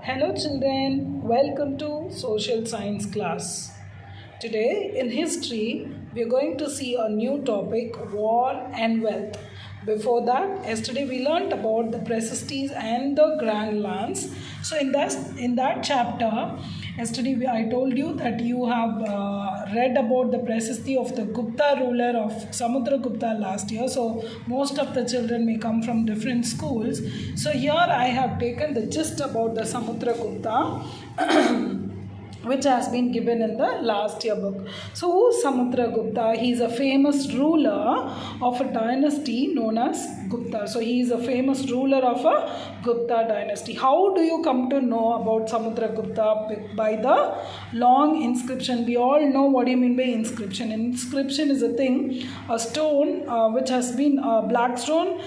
Hello children, welcome to social science class. Today in history we are going to see a new topic, war and wealth. Before that, yesterday we learnt about the Praestistes and the Grand Lands. So in that chapter, yesterday I told you that you have read about the Praestistes of the Gupta ruler of Samudragupta last year. So most of the children may come from different schools. So here I have taken the gist about the Samudragupta. Which has been given in the last year book. So who is Samudragupta? He is a famous ruler of a dynasty known as Gupta. So he is a famous ruler of a Gupta dynasty. How do you come to know about Samudragupta? By the long inscription. We all know what do you mean by inscription. Inscription is a thing, a stone which has been a black stone,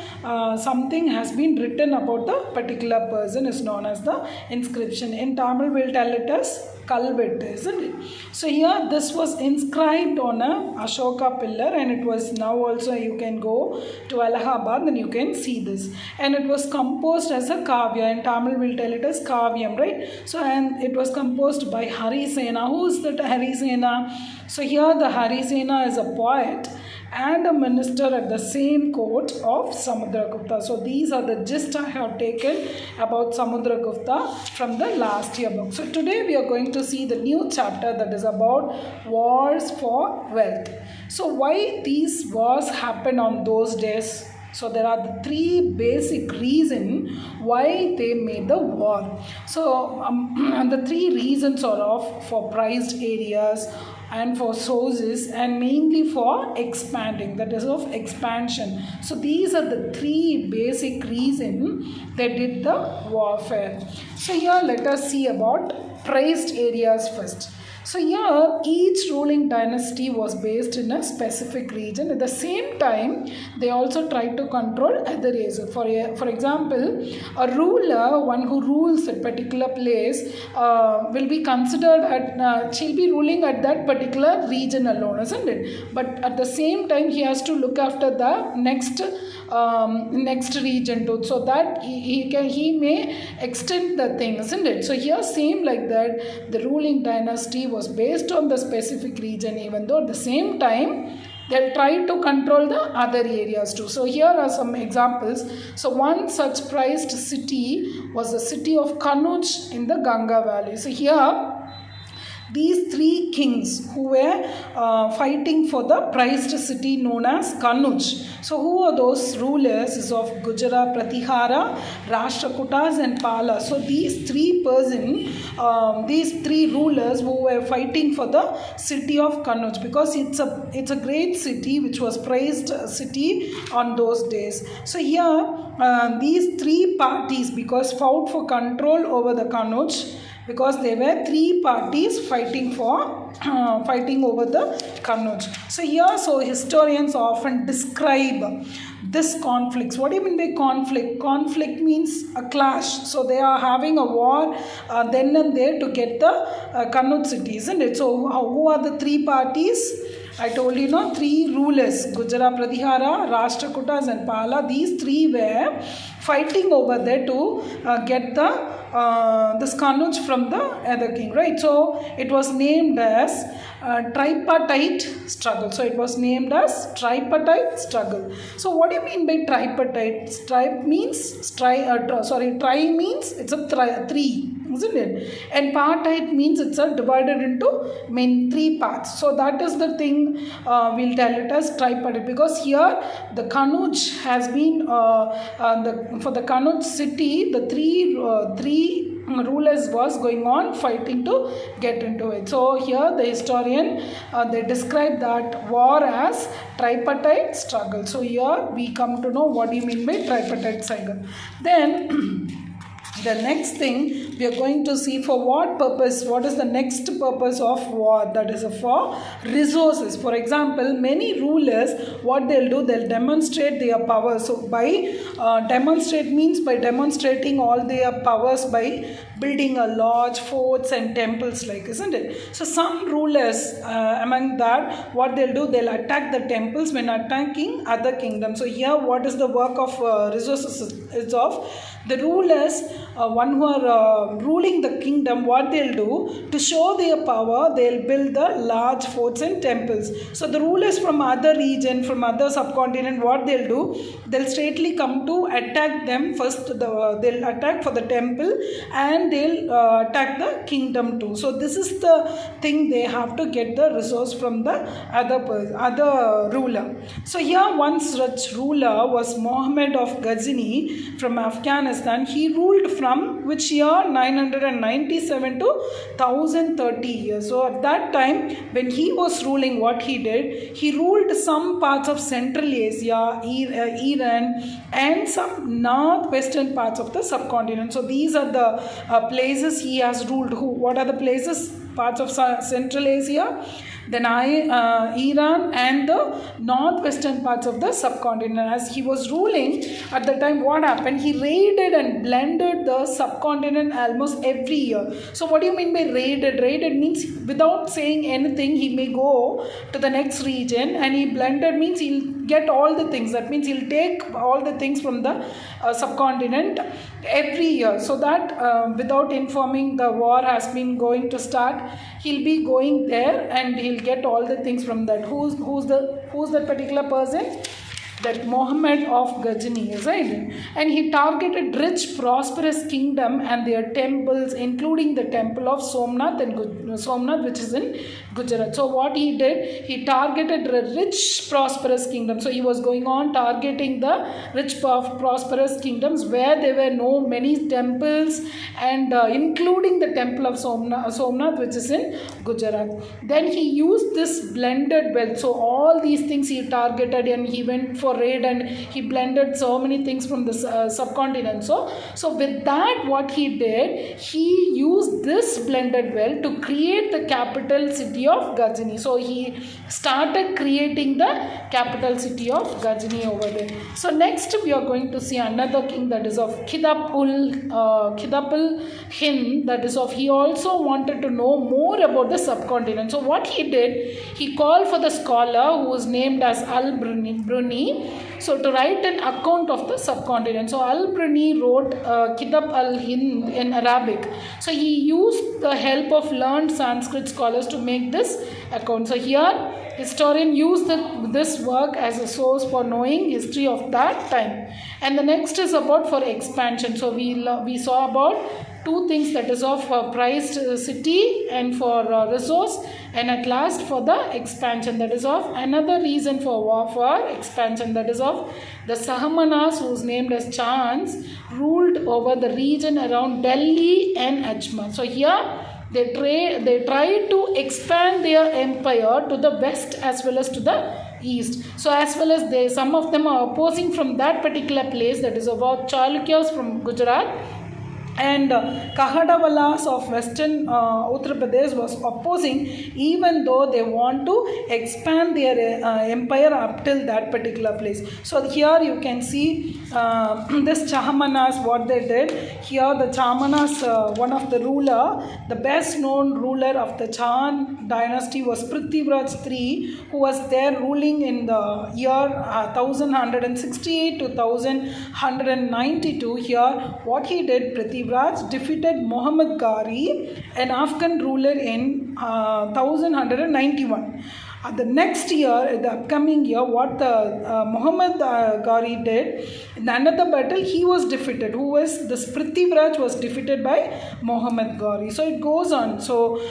something has been written about the particular person is known as the inscription. In Tamil we'll tell it as Kalvet, isn't it? So here this was inscribed on a Ashoka pillar, and it was now also you can go to Allahabad and you can see this. And it was composed as a Kavya. In Tamil we'll tell it as Kavyam, right? So and it was composed by Harisena. Who is that Harisena? So here the Harisena is a poet and a minister at the same court of Samudragupta. So these are the gist I have taken about Samudragupta from the last year book. So today we are going to see the new chapter that is about wars for wealth. So why these wars happened on those days? So there are the three basic reasons why they made the war. So the three reasons are for prized areas and for sources and mainly for expanding, that is of expansion. So these are the three basic reasons they did the warfare. So here let us see about prized areas first. So here each ruling dynasty was based in a specific region. At the same time, they also tried to control other areas. For example, a ruler, one who rules a particular place, will be considered she'll be ruling at that particular region alone, isn't it? But at the same time, he has to look after the next region too, so that he may extend the thing, isn't it? So here same like that, the ruling dynasty was based on the specific region, even though at the same time they'll try to control the other areas too. So here are some examples. So one such prized city was the city of Kanuj in the Ganga Valley. So here these three kings who were fighting for the prized city known as Kanuj. So who are those rulers? Is of Gujara, Pratihara, Rashtrakutas and Pala. So these three rulers who were fighting for the city of Kanuj, because it's a great city which was prized city on those days. So here these three parties because fought for control over the Kanuj, because there were three parties fighting over the Kanuj. So here, so historians often describe this conflicts. What do you mean by conflict? Conflict means a clash. So they are having a war then and there to get the Kanuj city, isn't it? So who are the three parties? I told you, three rulers, Gujara, Pratihara, Rashtrakutas and Pala. These three were fighting over there to get this Kanuj from the other king, right? So it was named as tripartite struggle. So it was named as tripartite struggle. So what do you mean by tripartite? Tri means means it's a three, isn't it? And partite means it's divided into three parts. So that is the thing we'll tell it as tripartite, because here the Kanuj has been for the Kanuj city, the three rulers was going on fighting to get into it. So here the historian they describe that war as tripartite struggle. So here we come to know what do you mean by tripartite struggle. Then the next thing we are going to see, for what purpose, what is the next purpose of war? That is for resources. For example, many rulers, what they'll do, they'll demonstrate their power. So by demonstrate means by demonstrating all their powers by building a large forts and temples, like, isn't it? So some rulers among that, what they'll do, they'll attack the temples when attacking other kingdoms. So here what is the work of resources is of the rulers one who are ruling the kingdom, what they'll do to show their power, they'll build the large forts and temples. So the rulers from other region, from other subcontinent, what they'll do, they'll straightly come to attack them first. They'll attack for the temple and they'll attack the kingdom too. So this is the thing, they have to get the resource from the other ruler. So here one such ruler was Muhammad of Ghazni from Afghanistan. He ruled from which year? 997 to 1030 years. So at that time when he was ruling, what he did, he ruled some parts of Central Asia, Iran, and some northwestern parts of the subcontinent. So these are the places he has ruled. What are the places? Parts of Central Asia, then Iran, and the northwestern parts of the subcontinent. As he was ruling at the time, what happened? He raided and blended the subcontinent almost every year. So what do you mean by raided? Raided means without saying anything, he may go to the next region, and he blended means he'll get all the things. That means he'll take all the things from the subcontinent every year, so that without informing the war has been going to start, he'll be going there and he'll get all the things from that. Who's that particular person? That Muhammad of Ghazni, right? And he targeted rich, prosperous kingdom and their temples, including the temple of Somnath which is in Gujarat. So what he did, he targeted a rich, prosperous kingdom. So he was going on targeting the rich, prosperous kingdoms where there were no many temples, and including the temple of Somnath which is in Gujarat. Then he used this blended wealth. So all these things he targeted, and he went for raid and he blended so many things from the subcontinent. So with that, what he did, he used this blended wealth to create the capital city of Ghazni. So he started creating the capital city of Ghazni over there. So next we are going to see another king, that is of Khidapul Hind, that is of, he also wanted to know more about the subcontinent. So what he did, he called for the scholar who was named as Al-Bruni, so to write an account of the subcontinent. So Al-Bruni wrote Kitab al-Hind in Arabic. So he used the help of learned Sanskrit scholars to make this account. So here historian used this work as a source for knowing history of that time. And the next is about for expansion. So we saw about two things, that is of prized city and for resource, and at last for the expansion, that is of another reason for war, for expansion, that is of the Sahamanas, who is named as Chans, ruled over the region around Delhi and Ajmer. So here they tried to expand their empire to the west as well as to the east. So as well as some of them are opposing from that particular place, that is about Chalukyas from Gujarat, and Kahadavalas of western Uttar Pradesh was opposing, even though they want to expand their empire up till that particular place. So here you can see this Chahamanas, what they did. Here the Chahamanas, one of the ruler, the best known ruler of the Chahan dynasty was Prithviraj III, who was there ruling in the year 1168 to 1192. Here what he did, Prithviraj defeated Muhammad Ghari, an Afghan ruler, in 1191. The next year, the upcoming year, what the Muhammad Ghari did, in another battle, he was defeated. Who was this? Prithviraj was defeated by Muhammad Ghari. So it goes on. So,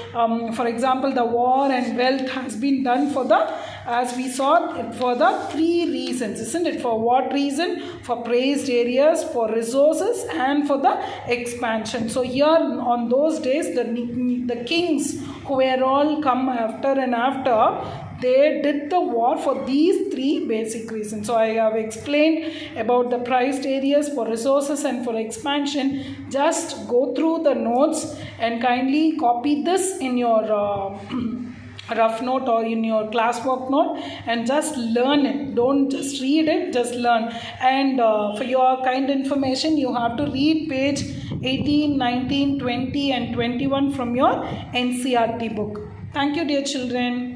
for example, the war and wealth has been done for the, as we saw, for the three reasons, isn't it? For what reason? For praised areas, for resources, and for the expansion. So here on those days, the kings who were all come after and after, they did the war for these three basic reasons. So I have explained about the prized areas, for resources, and for expansion. Just go through the notes and kindly copy this in your rough note or in your classwork note, and just learn it. Don't just read it, just learn. And for your kind information, you have to read page 18, 19, 20 and 21 from your NCERT book. Thank you, dear children.